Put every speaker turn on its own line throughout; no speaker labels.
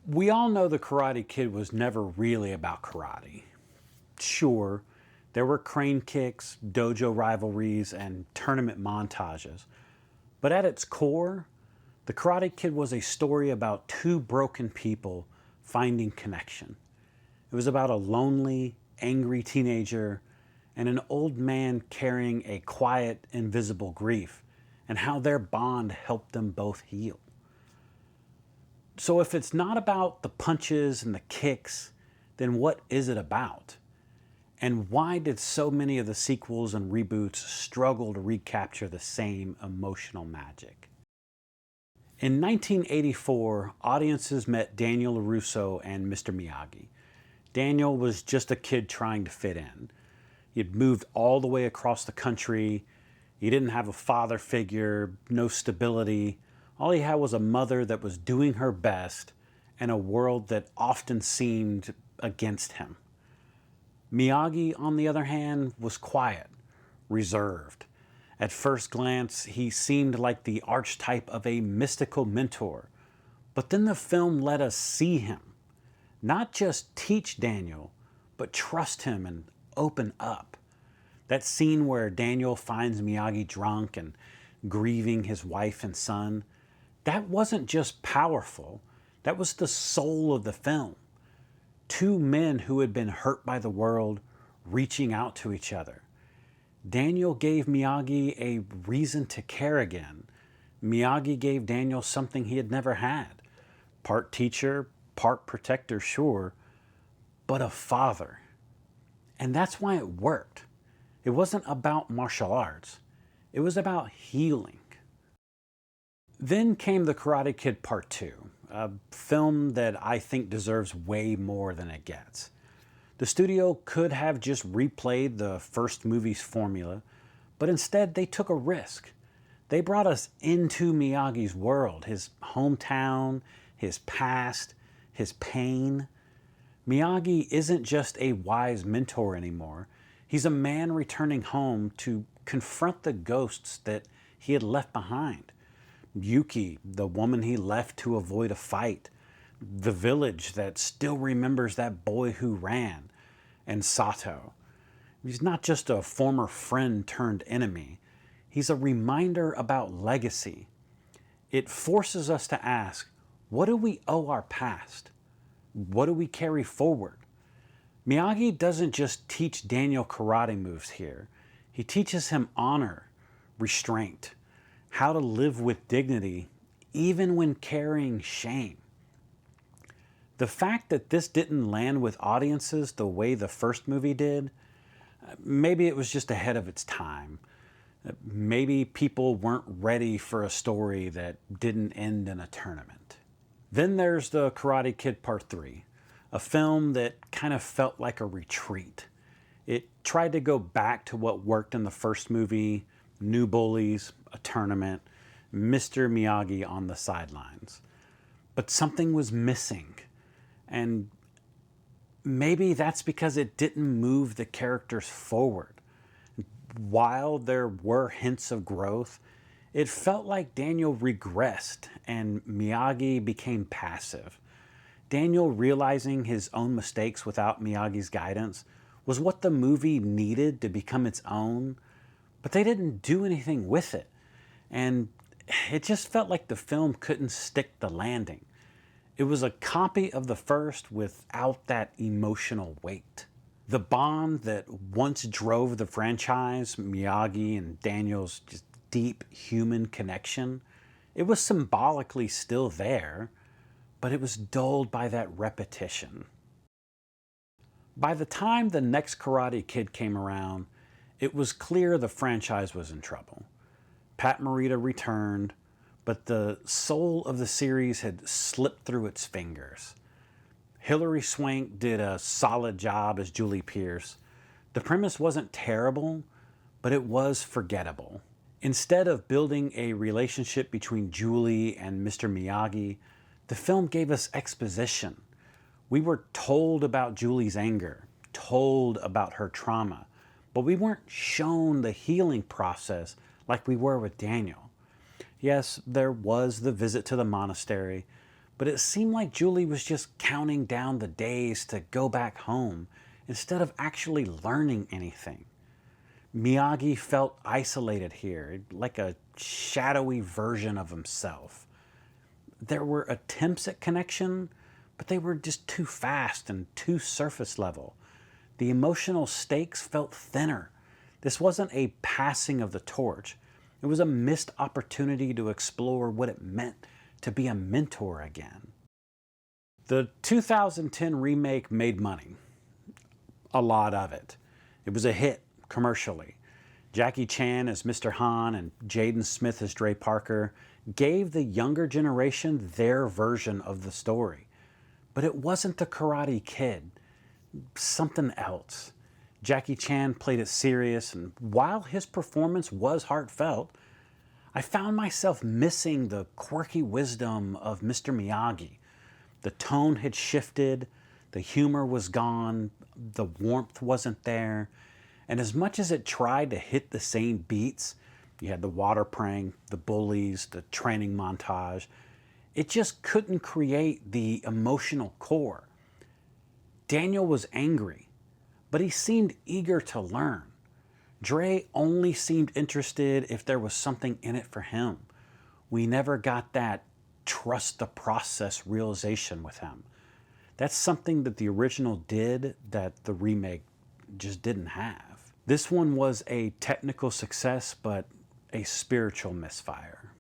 We all know the Karate Kid was never really about karate. Sure, there were crane kicks, dojo rivalries, and tournament montages. But at its core, the Karate Kid was a story about two broken people finding connection. It was about a lonely, angry teenager and an old man carrying a quiet, invisible grief, and how their bond helped them both heal. So if it's not about the punches and the kicks, then what is it about? And why did so many of the sequels and reboots struggle to recapture the same emotional magic? In 1984, audiences met Daniel LaRusso and Mr. Miyagi. Daniel was just a kid trying to fit in. He had moved all the way across the country. He didn't have a father figure, no stability. All he had was a mother that was doing her best and a world that often seemed against him. Miyagi, on the other hand, was quiet, reserved. At first glance, he seemed like the archetype of a mystical mentor. But then the film let us see him. Not just teach Daniel, but trust him and open up. That scene where Daniel finds Miyagi drunk and grieving his wife and son, that wasn't just powerful, that was the soul of the film. Two men who had been hurt by the world reaching out to each other. Daniel gave Miyagi a reason to care again. Miyagi gave Daniel something he had never had. Part teacher, part protector, sure, but a father. And that's why it worked. It wasn't about martial arts. It was about healing. Then came The Karate Kid Part 2, a film that I think deserves way more than it gets. The studio could have just replayed the first movie's formula, but instead they took a risk. They brought us into Miyagi's world, his hometown, his past, his pain. Miyagi isn't just a wise mentor anymore. He's a man returning home to confront the ghosts that he had left behind. Yuki, the woman he left to avoid a fight, the village that still remembers that boy who ran, and Sato. He's not just a former friend turned enemy. He's a reminder about legacy. It forces us to ask, what do we owe our past? What do we carry forward? Miyagi doesn't just teach Daniel karate moves here. He teaches him honor, restraint, how to live with dignity, even when carrying shame. The fact that this didn't land with audiences the way the first movie did, maybe it was just ahead of its time. Maybe people weren't ready for a story that didn't end in a tournament. Then there's The Karate Kid Part 3, a film that kind of felt like a retreat. It tried to go back to what worked in the first movie, new bullies, a tournament, Mr. Miyagi on the sidelines. But something was missing. And maybe that's because it didn't move the characters forward. While there were hints of growth, it felt like Daniel regressed and Miyagi became passive. Daniel realizing his own mistakes without Miyagi's guidance was what the movie needed to become its own, but they didn't do anything with it. And it just felt like the film couldn't stick the landing. It was a copy of the first without that emotional weight. The bond that once drove the franchise, Miyagi and Daniel's just deep human connection, it was symbolically still there, but it was dulled by that repetition. By the time the next Karate Kid came around, it was clear the franchise was in trouble. Pat Morita returned, but the soul of the series had slipped through its fingers. Hilary Swank did a solid job as Julie Pierce. The premise wasn't terrible, but it was forgettable. Instead of building a relationship between Julie and Mr. Miyagi, the film gave us exposition. We were told about Julie's anger, told about her trauma, but we weren't shown the healing process like we were with Daniel. Yes, there was the visit to the monastery, but it seemed like Julie was just counting down the days to go back home instead of actually learning anything. Miyagi felt isolated here, like a shadowy version of himself. There were attempts at connection, but they were just too fast and too surface level. The emotional stakes felt thinner. This wasn't a passing of the torch. It was a missed opportunity to explore what it meant to be a mentor again. The 2010 remake made money. A lot of it. It was a hit commercially. Jackie Chan as Mr. Han and Jaden Smith as Dre Parker gave the younger generation their version of the story. But it wasn't the Karate Kid. Something else. Jackie Chan played it serious, and while his performance was heartfelt, I found myself missing the quirky wisdom of Mr. Miyagi. The tone had shifted, the humor was gone, the warmth wasn't there, and as much as it tried to hit the same beats, you had the water prank, the bullies, the training montage, it just couldn't create the emotional core. Daniel was angry, but he seemed eager to learn. Dre only seemed interested if there was something in it for him. We never got that trust the process realization with him. That's something that the original did that the remake just didn't have. This one was a technical success, but a spiritual misfire.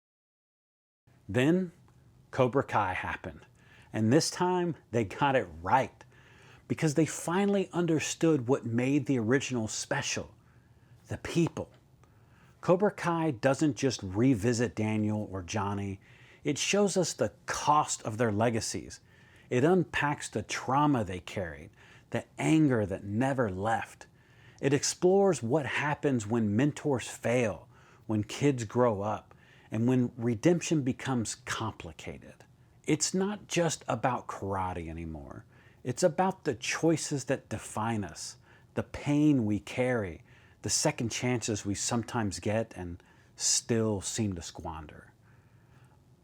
Then Cobra Kai happened, and this time they got it right because they finally understood what made the original special. The people. Cobra Kai doesn't just revisit Daniel or Johnny, it shows us the cost of their legacies. It unpacks the trauma they carried, the anger that never left. It explores what happens when mentors fail, when kids grow up, and when redemption becomes complicated. It's not just about karate anymore. It's about the choices that define us, the pain we carry, the second chances we sometimes get and still seem to squander.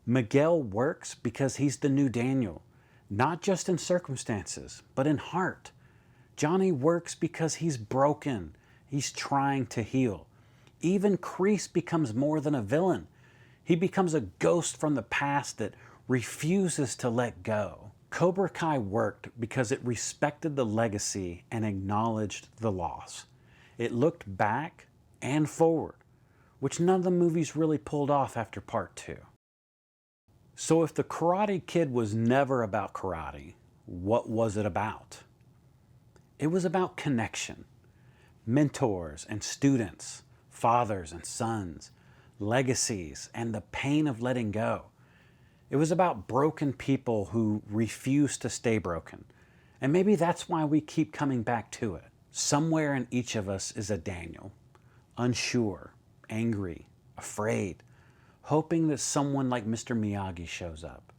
Miguel works because he's the new Daniel, not just in circumstances, but in heart. Johnny works because he's broken. He's trying to heal. Even Kreese becomes more than a villain. He becomes a ghost from the past that refuses to let go. Cobra Kai worked because it respected the legacy and acknowledged the loss. It looked back and forward, which none of the movies really pulled off after part 2. So if the Karate Kid was never about karate, what was it about? It was about connection, mentors and students, fathers and sons, legacies, and the pain of letting go. It was about broken people who refuse to stay broken. And maybe that's why we keep coming back to it. Somewhere in each of us is a Daniel, unsure, angry, afraid, hoping that someone like Mr. Miyagi shows up.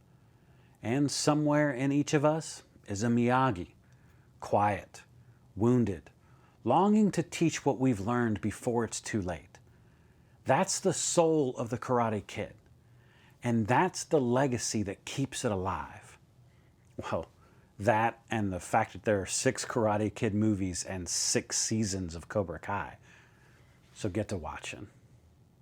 And somewhere in each of us is a Miyagi, quiet, wounded, longing to teach what we've learned before it's too late. That's the soul of the Karate Kid. And that's the legacy that keeps it alive. Well, that and the fact that there are 6 Karate Kid movies and 6 seasons of Cobra Kai. So get to watching.